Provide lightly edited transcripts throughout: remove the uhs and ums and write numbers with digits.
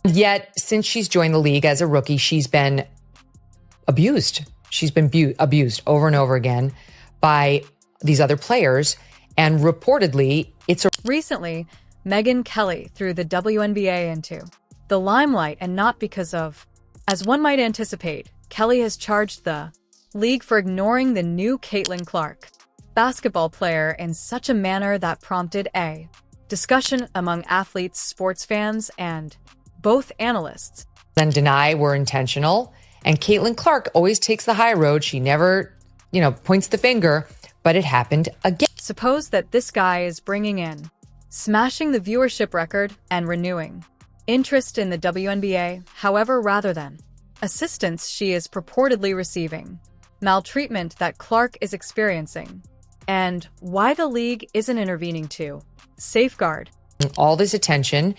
Yet, since she's joined the league as a rookie, she's been abused. She's been abused over and over again by these other players. And reportedly, Recently, Megyn Kelly threw the WNBA into the limelight, and not because of. As one might anticipate, Kelly has charged the league for ignoring the new Caitlin Clark basketball player in such a manner that prompted a discussion among athletes, sports fans, and both analysts. And deny were intentional. And Caitlin Clark always takes the high road. She never, points the finger, but it happened again. Suppose that this guy is bringing in, smashing the viewership record and renewing interest in the WNBA. However, rather than assistance she is purportedly receiving, maltreatment that Clark is experiencing, and why the league isn't intervening to safeguard all this attention.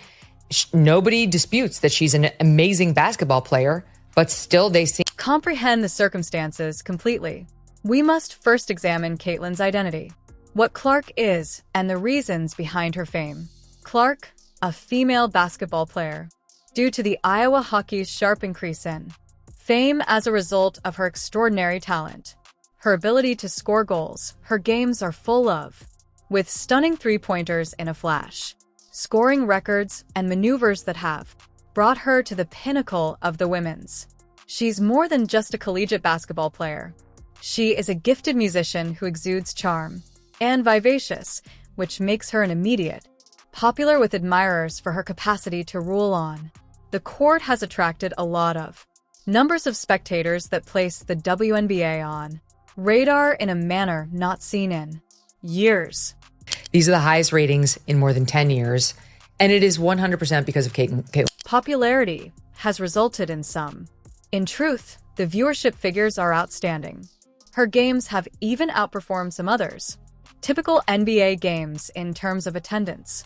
Nobody disputes that she's an amazing basketball player, but still they seem comprehend the circumstances completely. We must first examine Caitlin's identity, what Clark is, and the reasons behind her fame. Clark, a female basketball player, due to the Iowa Hockey's sharp increase in fame as a result of her extraordinary talent, her ability to score goals. Her games are full of, with stunning three-pointers in a flash, scoring records and maneuvers that have brought her to the pinnacle of the women's. She's more than just a collegiate basketball player. She is a gifted musician who exudes charm and vivacious, which makes her an immediate popular with admirers for her capacity to rule on the court. Has attracted a lot of numbers of spectators that place the WNBA on radar in a manner not seen in years. These are the highest ratings in more than 10 years, and it is 100% because of Caitlin. Popularity has resulted in some. In truth, the viewership figures are outstanding. Her games have even outperformed some others. Typical NBA games in terms of attendance.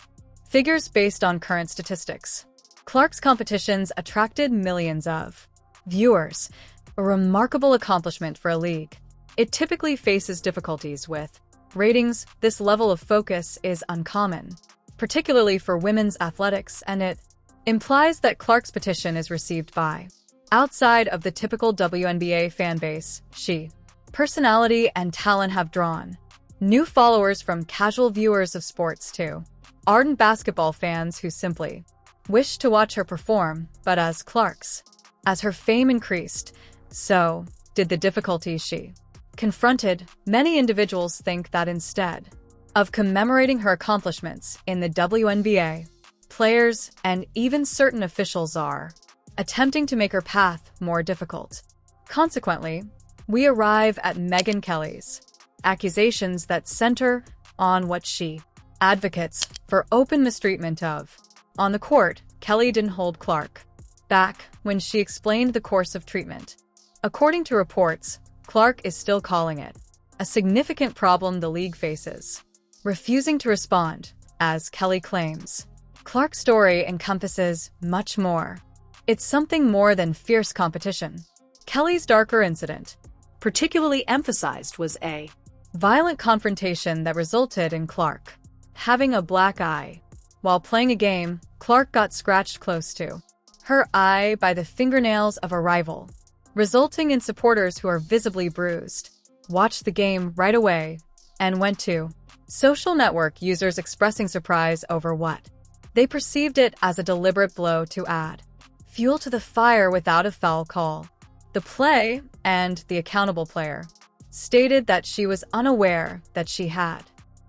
Figures based on current statistics. Clark's competitions attracted millions of viewers, a remarkable accomplishment for a league. It typically faces difficulties with ratings. This level of focus is uncommon, particularly for women's athletics, and it implies that Clark's petition is received by outside of the typical WNBA fan base. She, personality and talent have drawn new followers from casual viewers of sports to ardent basketball fans who simply wish to watch her perform. But as her fame increased, so did the difficulties she confronted. Many individuals think that instead of commemorating her accomplishments in the WNBA, players and even certain officials are attempting to make her path more difficult. Consequently, we arrive at Megyn Kelly's accusations that center on what she advocates for: open mistreatment of. On the court, Kelly didn't hold Clark back when she explained the course of treatment. According to reports, Clark is still calling it a significant problem the league faces, refusing to respond. As Kelly claims, Clark's story encompasses much more. It's something more than fierce competition. Kelly's darker incident, particularly emphasized, was a violent confrontation that resulted in Clark having a black eye. While playing a game, Clark got scratched close to her eye by the fingernails of a rival, resulting in supporters who are visibly bruised watched the game right away and went to social network users expressing surprise over what they perceived it as a deliberate blow to add fuel to the fire without a foul call. The play and the accountable player stated that she was unaware that she had.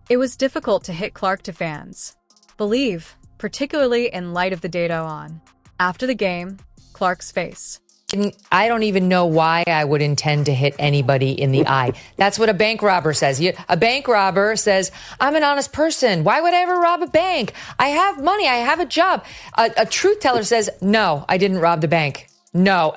It was difficult to hit Clark to fans believe, particularly in light of the data on after the game, Clark's face. I don't even know why I would intend to hit anybody in the eye. That's what a bank robber says. A bank robber says, I'm an honest person. Why would I ever rob a bank? I have money. I have a job. A truth teller says, no, I didn't rob the bank. No.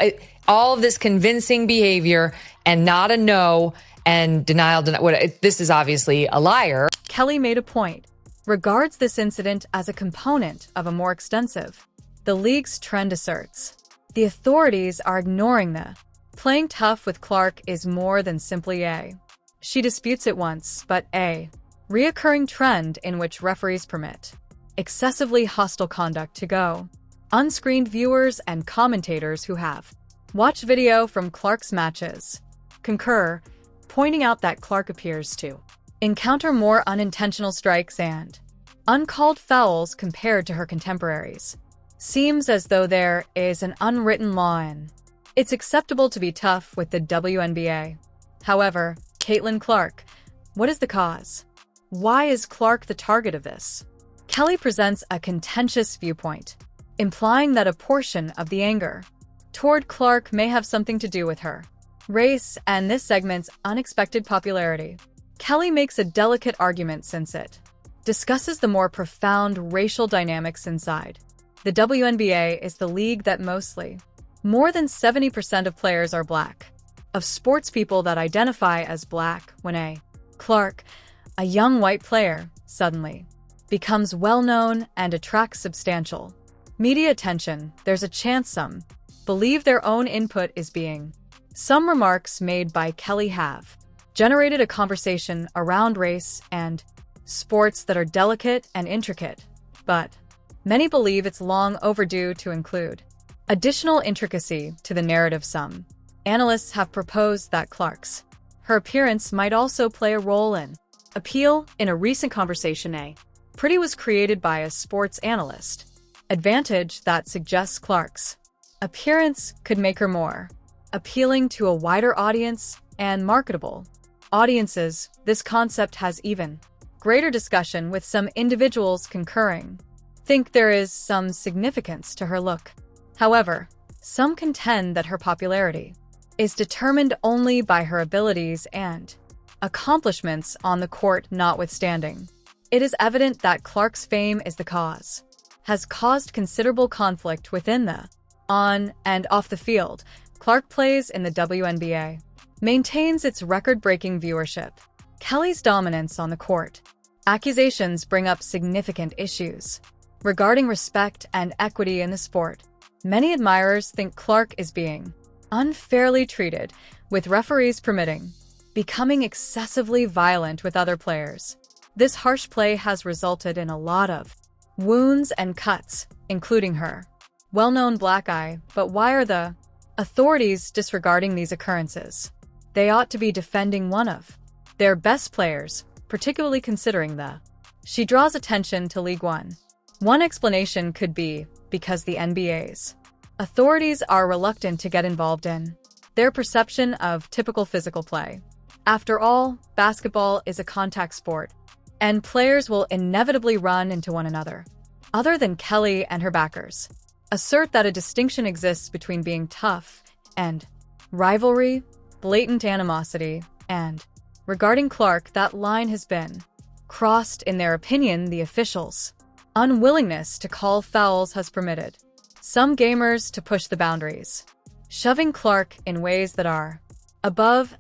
All of this convincing behavior and not a no and denial. This is obviously a liar. Kelly made a point, regards this incident as a component of a more extensive. The league's trend asserts the authorities are ignoring the playing tough with Clark is more than simply a. She disputes it once, but a reoccurring trend in which referees permit excessively hostile conduct to go Unscreened viewers and commentators who have watched video from Clark's matches concur, pointing out that Clark appears to encounter more unintentional strikes and uncalled fouls compared to her contemporaries. Seems as though there is an unwritten law in it's acceptable to be tough with the WNBA. However, Caitlin Clark, what is the cause? Why is Clark the target of this? Kelly presents a contentious viewpoint, implying that a portion of the anger toward Clark may have something to do with her race and this segment's unexpected popularity. Kelly makes a delicate argument since it discusses the more profound racial dynamics inside. The WNBA is the league that mostly, more than 70% of players are Black, of sports people that identify as Black when a Clark, a young white player, suddenly becomes well-known and attracts substantial media attention. There's a chance some believe their own input is being. Some remarks made by Kelly have generated a conversation around race and sports that are delicate and intricate, but many believe it's long overdue to include additional intricacy to the narrative. Some analysts have proposed that her appearance might also play a role in appeal. In a recent conversation, Pretty was created by a sports analyst advantage that suggests Clark's appearance could make her more appealing to a wider audience and marketable audiences. This concept has even greater discussion, with some individuals concurring think there is some significance to her look. However, some contend that her popularity is determined only by her abilities and accomplishments on the court. Notwithstanding, it is evident that Clark's fame has caused considerable conflict within the on and off the field. Clark plays in the WNBA, maintains its record-breaking viewership. Kelly's dominance on the court accusations bring up significant issues regarding respect and equity in the sport. Many admirers think Clark is being unfairly treated, with referees becoming excessively violent with other players. This harsh play has resulted in a lot of wounds and cuts, including her well-known black eye. But why are the authorities disregarding these occurrences? They ought to be defending one of their best players, particularly considering she draws attention to League One. One explanation could be because the NBA's authorities are reluctant to get involved in their perception of typical physical play. After all, basketball is a contact sport, and players will inevitably run into one another. Other than Kelly and her backers assert that a distinction exists between being tough and rivalry, blatant animosity, and regarding Clark, that line has been crossed. In their opinion, the officials' unwillingness to call fouls has permitted some gamers to push the boundaries, shoving Clark in ways that are above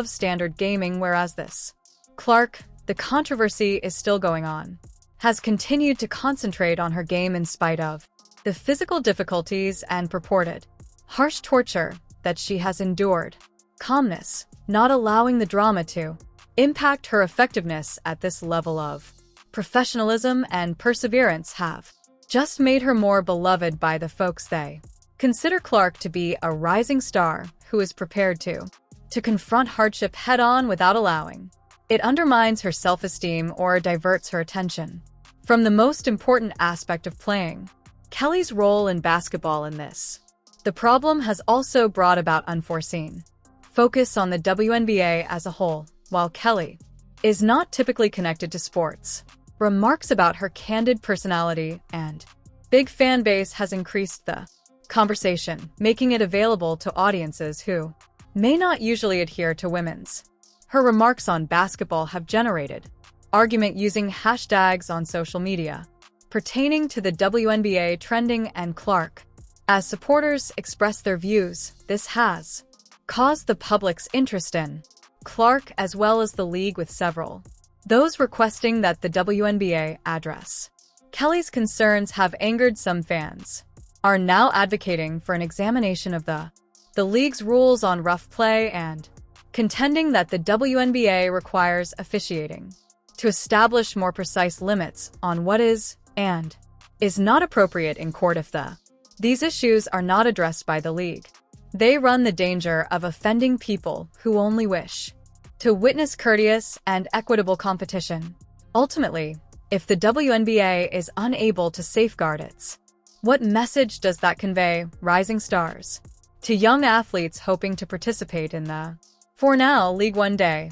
standard gaming. Whereas the controversy is still going on, has continued to concentrate on her game in spite of the physical difficulties and purported harsh torture that she has endured. Calmness, not allowing the drama to impact her effectiveness at this level of professionalism and perseverance, have just made her more beloved by the folks they consider Clark to be a rising star who is prepared to confront hardship head-on without allowing it undermines her self-esteem or diverts her attention from the most important aspect of playing, Kelly's role in basketball. In this, the problem has also brought about unforeseen focus on the WNBA as a whole. While Kelly is not typically connected to sports, remarks about her candid personality and big fan base has increased the conversation, making it available to audiences who may not usually adhere to women's. Her remarks on basketball have generated argument using hashtags on social media pertaining to the WNBA trending and Clark. As supporters express their views, this has caused the public's interest in Clark as well as the league, with several those requesting that the WNBA address Kelly's concerns have angered some fans, are now advocating for an examination of the league's rules on rough play and contending that the WNBA requires officiating to establish more precise limits on what is and is not appropriate in court. If the These issues are not addressed by the league. They run the danger of offending people who only wish to witness courteous and equitable competition. Ultimately, if the WNBA is unable to safeguard its, what message does that convey, rising stars, to young athletes hoping to participate in the, for now, League One day?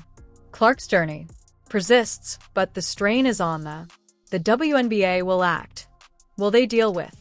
Clark's journey persists, but the strain is on the WNBA will act. Will they deal with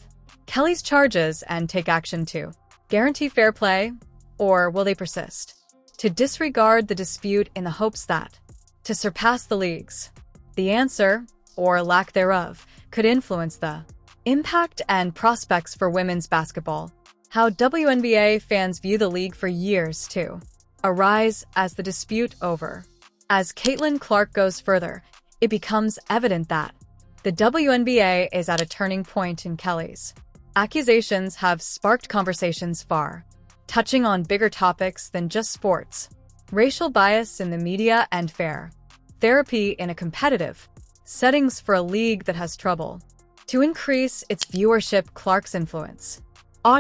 Kelly's charges and take action to guarantee fair play, or will they persist to disregard the dispute in the hopes that to surpass the leagues? The answer, or lack thereof, could influence the impact and prospects for women's basketball. How WNBA fans view the league for years to arise as the dispute over. As Caitlin Clark goes further, it becomes evident that the WNBA is at a turning point in Kelly's. Accusations have sparked conversations far, touching on bigger topics than just sports, racial bias in the media and fair therapy in a competitive settings for a league that has trouble to increase its viewership. Clark's influence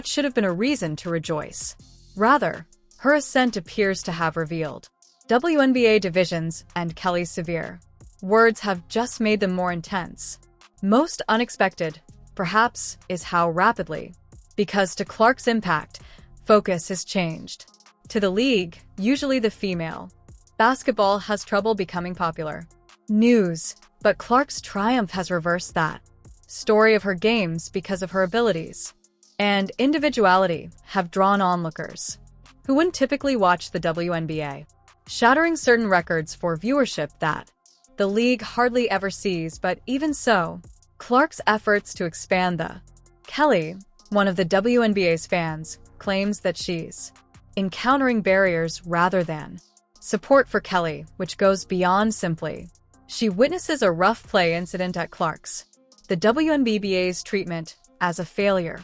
should have been a reason to rejoice. Rather, her ascent appears to have revealed WNBA divisions, and Kelly's severe words have just made them more intense. Most unexpected, perhaps, is how rapidly, because to Clark's impact, focus has changed. To the league, usually the female basketball has trouble becoming popular news, but Clark's triumph has reversed that story of her games because of her abilities and individuality have drawn onlookers who wouldn't typically watch the WNBA, shattering certain records for viewership that the league hardly ever sees. But even so, Clark's efforts to expand the Kelly, one of the WNBA's fans, claims that she's encountering barriers rather than support for Kelly, which goes beyond simply she witnesses a rough play incident at Clark's. The WNBA's treatment as a failure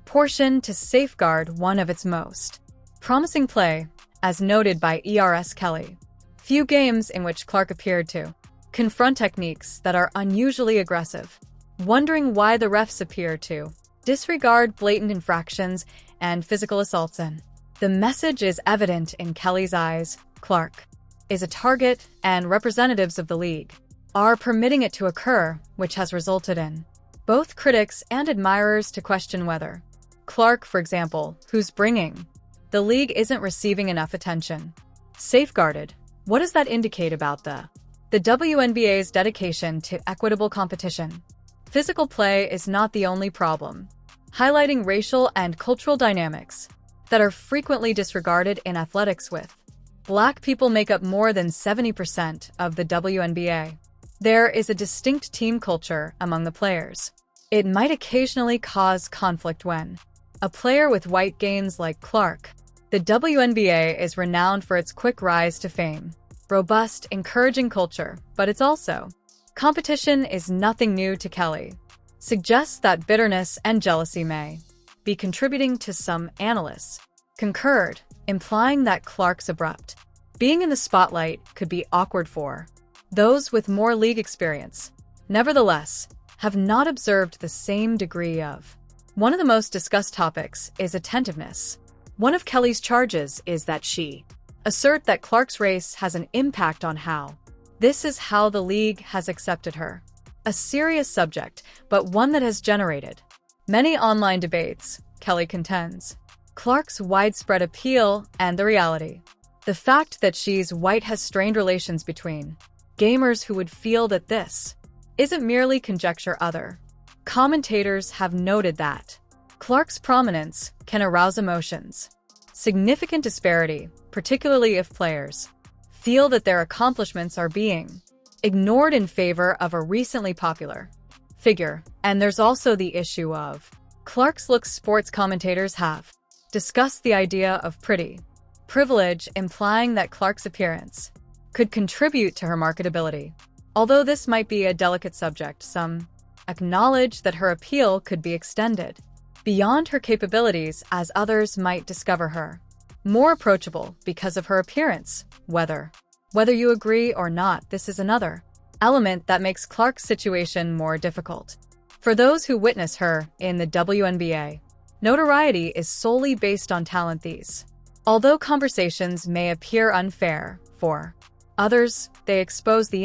portion to safeguard one of its most promising play, as noted by ERS Kelly. Few games in which Clark appeared to confront techniques that are unusually aggressive, wondering why the refs appear to disregard blatant infractions and physical assaults. And the message is evident in Kelly's eyes. Clark is a target, and representatives of the league are permitting it to occur, which has resulted in both critics and admirers to question whether Clark, for example, who's bringing the league, isn't receiving enough attention. Safeguarded. What does that indicate about the WNBA's dedication to equitable competition? Physical play is not the only problem, highlighting racial and cultural dynamics that are frequently disregarded in athletics. With Black people make up more than 70% of the WNBA. There is a distinct team culture among the players. It might occasionally cause conflict when a player with white gains like Clark. The WNBA is renowned for its quick rise to fame, robust, encouraging culture, but it's also competition is nothing new to Kelly. Suggests that bitterness and jealousy may be contributing to. Some analysts concurred, implying that Clark's abrupt being in the spotlight could be awkward for those with more league experience. Nevertheless, have not observed the same degree of. One of the most discussed topics is attentiveness. One of Kelly's charges is that she assert that Clark's race has an impact on how. This is how the league has accepted her. A serious subject, but one that has generated many online debates. Kelly contends Clark's widespread appeal and the reality. The fact that she's white has strained relations between gamers who would feel that this isn't merely conjecture. Other commentators have noted that Clark's prominence can arouse emotions. Significant disparity, particularly if players feel that their accomplishments are being ignored in favor of a recently popular figure. And there's also the issue of Clark's looks. Sports commentators have discussed the idea of pretty privilege, implying that Clark's appearance could contribute to her marketability. Although this might be a delicate subject, some acknowledge that her appeal could be extended beyond her capabilities, as others might discover her more approachable because of her appearance. Whether you agree or not, this is another element that makes Clark's situation more difficult. For those who witness her in the WNBA, Notoriety is solely based on talent these. Although conversations may appear unfair, for others, they expose the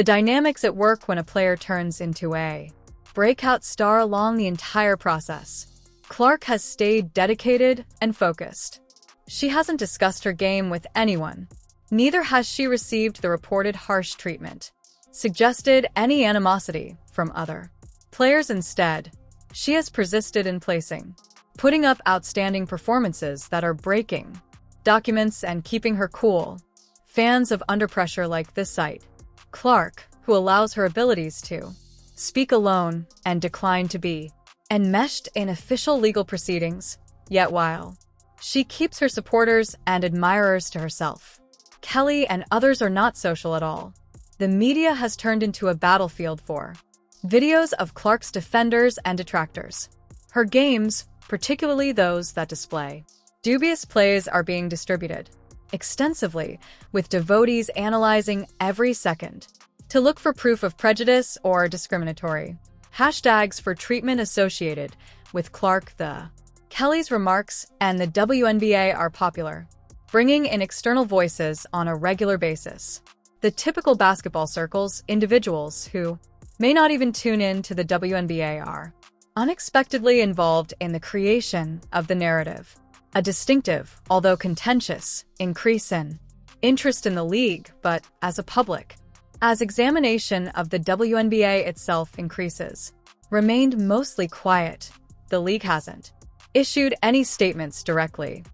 dynamics at work when a player turns into a breakout star. Along the entire process, Clark has stayed dedicated and focused. She hasn't discussed her game with anyone. Neither has she received the reported harsh treatment, suggested any animosity from other players. Instead, she has persisted in putting up outstanding performances that are breaking documents and keeping her cool. Fans of under pressure like this cite Clark, who allows her abilities to speak alone and decline to be enmeshed in official legal proceedings, yet while she keeps her supporters and admirers to herself, Kelly and others are not social at all. The media has turned into a battlefield for videos of Clark's defenders and detractors. Her games, particularly those that display dubious plays, are being distributed extensively, with devotees analyzing every second to look for proof of prejudice or discriminatory hashtags for treatment associated with Clark. The Kelly's remarks and the WNBA are popular, bringing in external voices on a regular basis. The typical basketball circles, individuals who may not even tune in to the WNBA are unexpectedly involved in the creation of the narrative. A distinctive, although contentious, increase in interest in the league, but as a public, as examination of the WNBA itself increases, remained mostly quiet. The league hasn't issued any statements directly